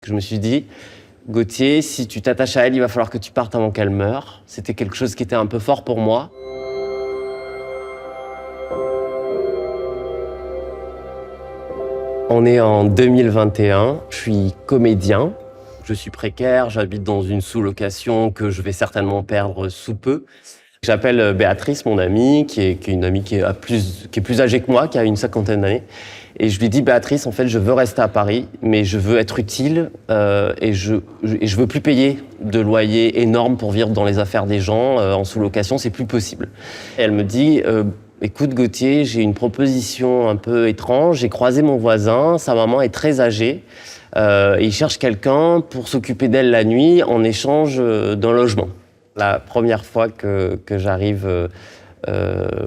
Je me suis dit, Gauthier, si tu t'attaches à elle, il va falloir que tu partes avant qu'elle meure. C'était quelque chose qui était un peu fort pour moi. On est en 2021, je suis comédien, je suis précaire, j'habite dans une sous-location que je vais certainement perdre sous peu. J'appelle Béatrice, mon amie, qui est une amie qui est plus âgée que moi, qui a une cinquantaine d'années. Et je lui dis, Béatrice, en fait, je veux rester à Paris, mais je veux être utile et je veux plus payer de loyer énorme pour vivre dans les affaires des gens en sous-location, c'est plus possible. Et elle me dit, écoute Gauthier, j'ai une proposition un peu étrange, j'ai croisé mon voisin, sa maman est très âgée, et il cherche quelqu'un pour s'occuper d'elle la nuit en échange d'un logement. La première fois que j'arrive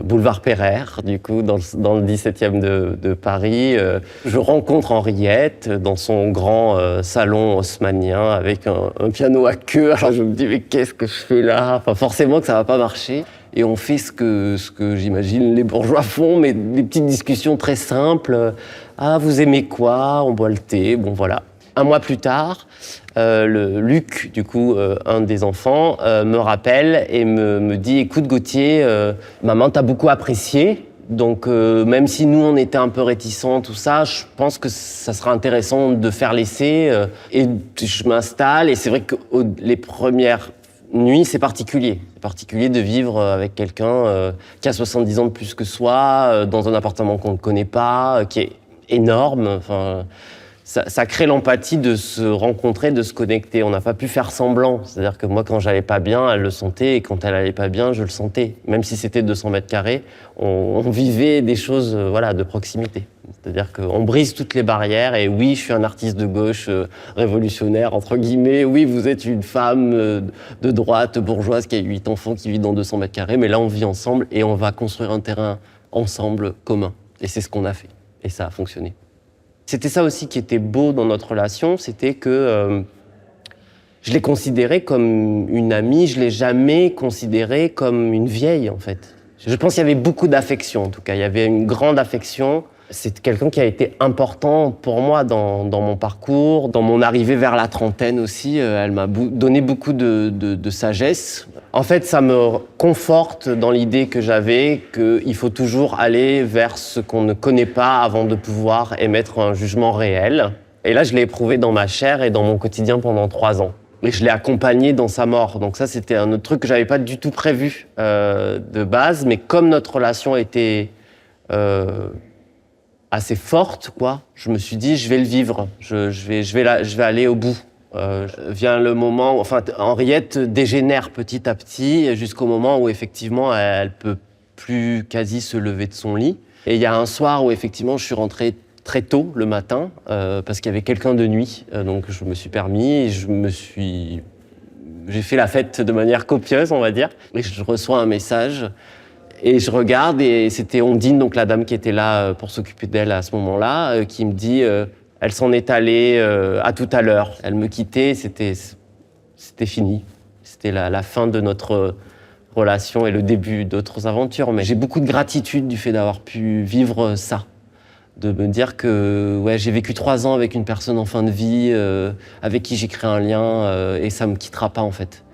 boulevard Pereire, du coup, dans le 17e de Paris, je rencontre Henriette dans son grand salon haussmannien avec un piano à queue. Alors je me dis, mais qu'est-ce que je fais là? Enfin, forcément que ça va pas marcher. Et on fait ce que j'imagine les bourgeois font, mais des petites discussions très simples. Ah, vous aimez quoi? On boit le thé, bon voilà. Un mois plus tard, Luc, du coup, un des enfants, me rappelle et me dit « Écoute Gauthier, maman t'a beaucoup apprécié, donc même si nous on était un peu réticents, tout ça, je pense que ça sera intéressant de faire l'essai. Et je m'installe et c'est vrai que les premières nuits, c'est particulier. C'est particulier de vivre avec quelqu'un qui a 70 ans de plus que soi, dans un appartement qu'on ne connaît pas, qui est énorme. Enfin, ça crée l'empathie de se rencontrer, de se connecter. On n'a pas pu faire semblant. C'est-à-dire que moi, quand j'allais pas bien, elle le sentait, et quand elle allait pas bien, je le sentais. Même si c'était 200 mètres carrés, on vivait des choses de proximité. C'est-à-dire qu'on brise toutes les barrières. Et oui, je suis un artiste de gauche, révolutionnaire, entre guillemets. Oui, vous êtes une femme de droite, bourgeoise, qui a 8 enfants, qui vit dans 200 mètres carrés. Mais là, on vit ensemble et on va construire un terrain ensemble, commun. Et c'est ce qu'on a fait. Et ça a fonctionné. C'était ça aussi qui était beau dans notre relation, c'était que je l'ai considérée comme une amie, je l'ai jamais considérée comme une vieille en fait. Je pense qu'il y avait beaucoup d'affection en tout cas, il y avait une grande affection. C'est quelqu'un qui a été important pour moi dans mon parcours, dans mon arrivée vers la trentaine aussi. Elle m'a donné beaucoup de sagesse. En fait, ça me conforte dans l'idée que j'avais qu'il faut toujours aller vers ce qu'on ne connaît pas avant de pouvoir émettre un jugement réel. Et là, je l'ai éprouvé dans ma chair et dans mon quotidien pendant 3 ans. Et je l'ai accompagné dans sa mort. Donc ça, c'était un autre truc que j'avais pas du tout prévu de base. Mais comme notre relation était assez forte, quoi, je me suis dit, je vais le vivre. Je vais aller au bout. Vient le moment, enfin, Henriette dégénère petit à petit jusqu'au moment où effectivement elle peut plus quasi se lever de son lit. Et il y a un soir où effectivement je suis rentré très tôt le matin parce qu'il y avait quelqu'un de nuit, donc je me suis permis, j'ai fait la fête de manière copieuse, on va dire. Et je reçois un message et je regarde et c'était Ondine, donc la dame qui était là pour s'occuper d'elle à ce moment-là, qui me dit elle s'en est allée à tout à l'heure. Elle me quittait, c'était fini. C'était la fin de notre relation et le début d'autres aventures. Mais j'ai beaucoup de gratitude du fait d'avoir pu vivre ça. De me dire que ouais, j'ai vécu 3 ans avec une personne en fin de vie, avec qui j'ai créé un lien, et ça me quittera pas en fait.